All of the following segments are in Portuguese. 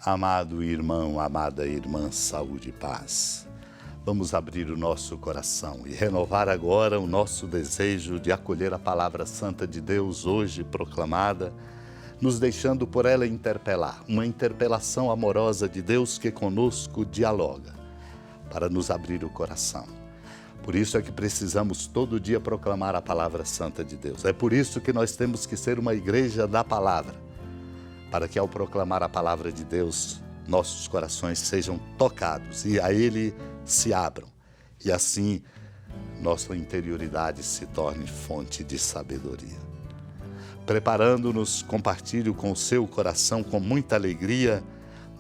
Amado irmão, amada irmã, saúde e paz. Vamos abrir o nosso coração e renovar agora o nosso desejo de acolher a palavra santa de Deus hoje proclamada, nos deixando por ela interpelar, uma interpelação amorosa de Deus que conosco dialoga, para nos abrir o coração. Por isso é que precisamos todo dia proclamar a palavra santa de Deus. É por isso que nós temos que ser uma igreja da palavra, para que ao proclamar a palavra de Deus, nossos corações sejam tocados e a Ele se abram. E assim, nossa interioridade se torne fonte de sabedoria. Preparando-nos, compartilho com o seu coração com muita alegria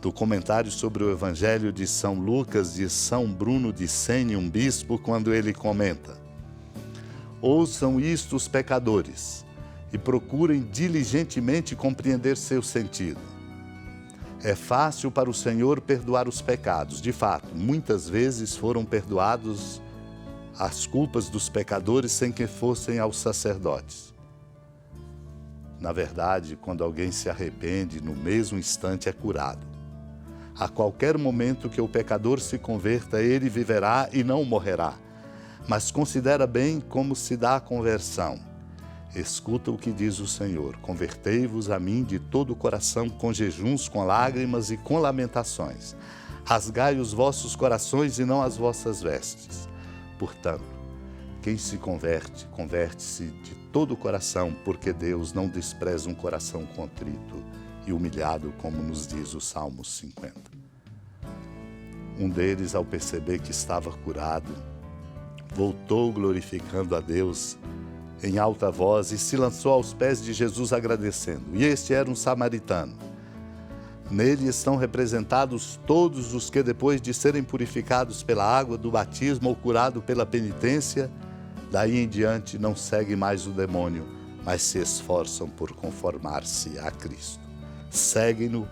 do comentário sobre o Evangelho de São Lucas, de São Bruno de Sene, um bispo, quando ele comenta: ouçam isto os pecadores e procurem diligentemente compreender seu sentido. É fácil para o Senhor perdoar os pecados. De fato, muitas vezes foram perdoados as culpas dos pecadores sem que fossem aos sacerdotes. Na verdade, quando alguém se arrepende, no mesmo instante é curado. A qualquer momento que o pecador se converta, ele viverá e não morrerá. Mas considera bem como se dá a conversão. Escuta o que diz o Senhor: convertei-vos a mim de todo o coração, com jejuns, com lágrimas e com lamentações. Rasgai os vossos corações e não as vossas vestes. Portanto, quem se converte, converte-se de todo o coração, porque Deus não despreza um coração contrito e humilhado, como nos diz o Salmo 50. Um deles, ao perceber que estava curado, voltou glorificando a Deus em alta voz e se lançou aos pés de Jesus agradecendo. E este era um samaritano. Nele estão representados todos os que, depois de serem purificados pela água do batismo ou curado pela penitência, daí em diante não seguem mais o demônio, mas se esforçam por conformar-se a Cristo. Seguem-no,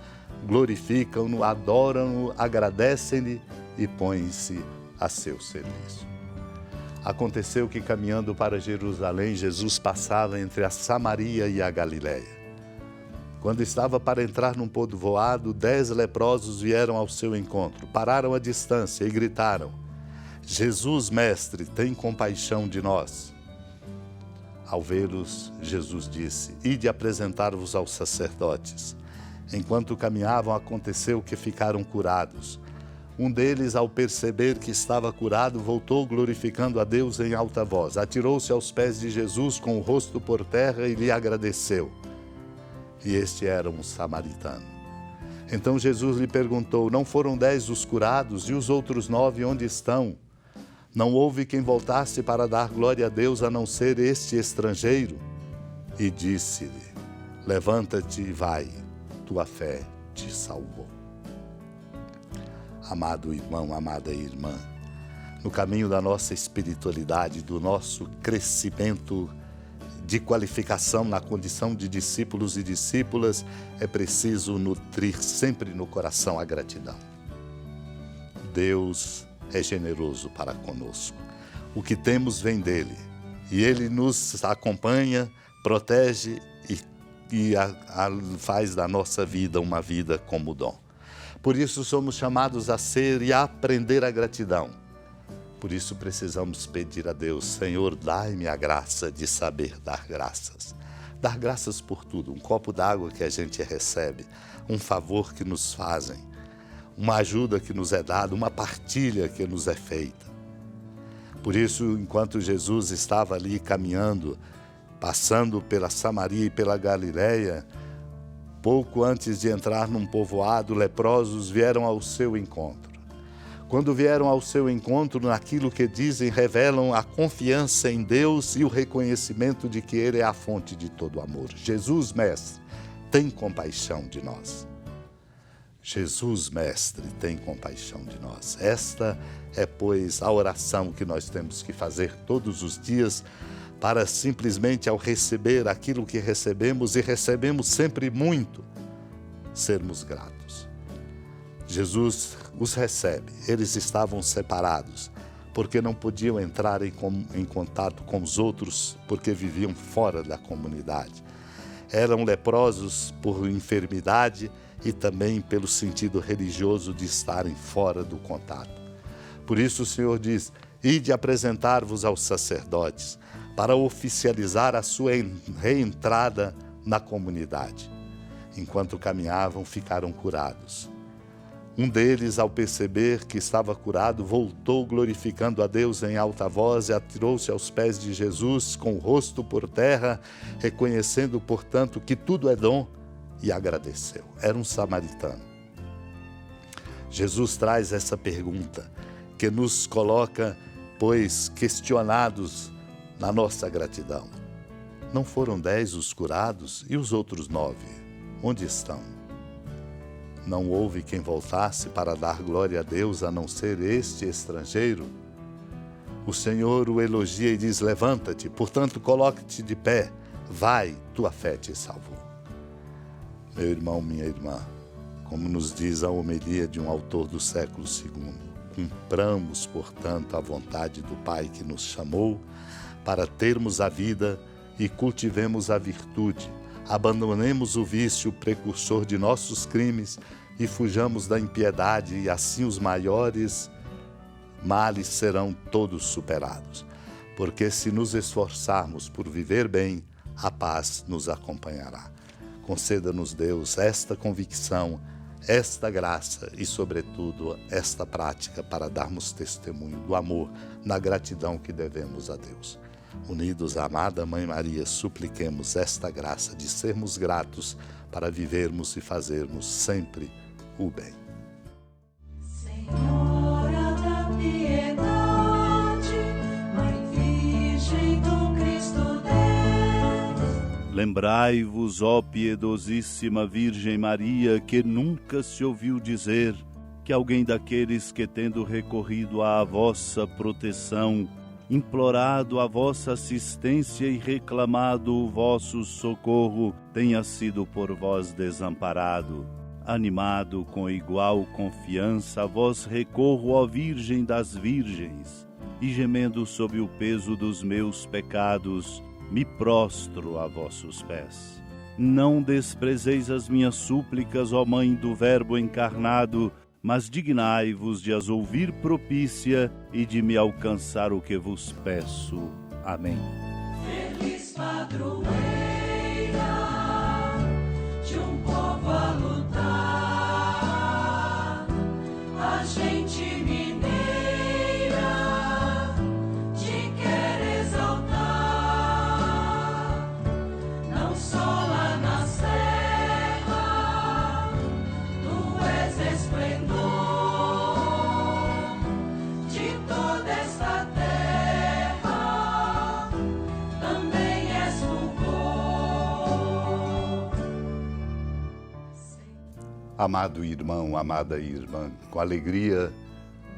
glorificam-no, adoram-no, agradecem-lhe e põem-se a seu serviço. Aconteceu que, caminhando para Jerusalém, Jesus passava entre a Samaria e a Galiléia. Quando estava para entrar num povoado, 10 leprosos vieram ao seu encontro, pararam à distância e gritaram: Jesus, mestre, tem compaixão de nós. Ao vê-los, Jesus disse: ide apresentar-vos aos sacerdotes. Enquanto caminhavam, aconteceu que ficaram curados. Um deles, ao perceber que estava curado, voltou glorificando a Deus em alta voz. Atirou-se aos pés de Jesus com o rosto por terra e lhe agradeceu. E este era um samaritano. Então Jesus lhe perguntou: não foram 10 os curados? E os outros 9 onde estão? Não houve quem voltasse para dar glória a Deus a não ser este estrangeiro? E disse-lhe: levanta-te e vai, tua fé te salvou. Amado irmão, amada irmã, no caminho da nossa espiritualidade, do nosso crescimento de qualificação na condição de discípulos e discípulas, é preciso nutrir sempre no coração a gratidão. Deus é generoso para conosco. O que temos vem dele e ele nos acompanha, protege e faz da nossa vida uma vida como dom. Por isso somos chamados a ser e a aprender a gratidão. Por isso precisamos pedir a Deus: Senhor, dai-me a graça de saber dar graças. Dar graças por tudo, um copo d'água que a gente recebe, um favor que nos fazem, uma ajuda que nos é dada, uma partilha que nos é feita. Por isso, enquanto Jesus estava ali caminhando, passando pela Samaria e pela Galiléia, pouco antes de entrar num povoado, leprosos vieram ao seu encontro. Quando vieram ao seu encontro, naquilo que dizem, revelam a confiança em Deus e o reconhecimento de que Ele é a fonte de todo amor. Jesus, mestre, tem compaixão de nós. Jesus, mestre, tem compaixão de nós. Esta é, pois, a oração que nós temos que fazer todos os dias, para simplesmente, ao receber aquilo que recebemos, e recebemos sempre muito, sermos gratos. Jesus os recebe. Eles estavam separados, porque não podiam entrar em contato com os outros, porque viviam fora da comunidade. Eram leprosos por enfermidade e também pelo sentido religioso de estarem fora do contato. Por isso o Senhor diz: ide apresentar-vos aos sacerdotes, para oficializar a sua reentrada na comunidade. Enquanto caminhavam, ficaram curados. Um deles, ao perceber que estava curado, voltou glorificando a Deus em alta voz e atirou-se aos pés de Jesus com o rosto por terra, reconhecendo, portanto, que tudo é dom, e agradeceu. Era um samaritano. Jesus traz essa pergunta que nos coloca, pois, questionados na nossa gratidão. Não foram 10 os curados e os outros 9? Onde estão? Não houve quem voltasse para dar glória a Deus a não ser este estrangeiro? O Senhor o elogia e diz: levanta-te, portanto coloque-te de pé, vai, tua fé te salvou. Meu irmão, minha irmã, como nos diz a homilia de um autor do século II, cumpramos, portanto, a vontade do Pai que nos chamou para termos a vida e cultivemos a virtude. Abandonemos o vício precursor de nossos crimes e fujamos da impiedade, e assim os maiores males serão todos superados. Porque se nos esforçarmos por viver bem, a paz nos acompanhará. Conceda-nos, Deus, esta convicção, esta graça e, sobretudo, esta prática para darmos testemunho do amor, na gratidão que devemos a Deus. Unidos à amada Mãe Maria, supliquemos esta graça de sermos gratos para vivermos e fazermos sempre o bem. Senhora da piedade, Mãe Virgem do Cristo Deus. Lembrai-vos, ó piedosíssima Virgem Maria, que nunca se ouviu dizer que alguém daqueles que, tendo recorrido à vossa proteção, implorado a vossa assistência e reclamado o vosso socorro, tenha sido por vós desamparado. Animado com igual confiança, a vós recorro, ó Virgem das Virgens, e gemendo sob o peso dos meus pecados, me prostro a vossos pés. Não desprezeis as minhas súplicas, ó Mãe do Verbo encarnado, mas dignai-vos de as ouvir propícia e de me alcançar o que vos peço. Amém. Feliz padroeira de um povo a lutar, a gente mineira te quer exaltar, não só lá na serra, tu és esplendor de toda esta terra, também és fulgor. Amado irmão, amada irmã, com alegria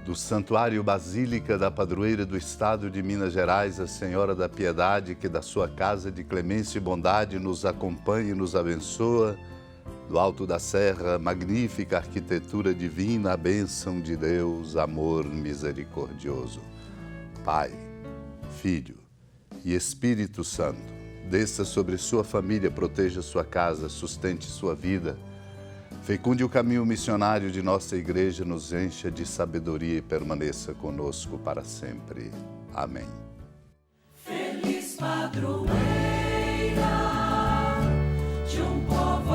do Santuário Basílica da Padroeira do Estado de Minas Gerais, a Senhora da Piedade, que da sua casa de clemência e bondade nos acompanha e nos abençoa, do alto da serra, magnífica arquitetura divina, a bênção de Deus, amor misericordioso. Pai, Filho e Espírito Santo, desça sobre sua família, proteja sua casa, sustente sua vida, fecunde o caminho missionário de nossa igreja, nos encha de sabedoria e permaneça conosco para sempre. Amém. Feliz padroeira de um povo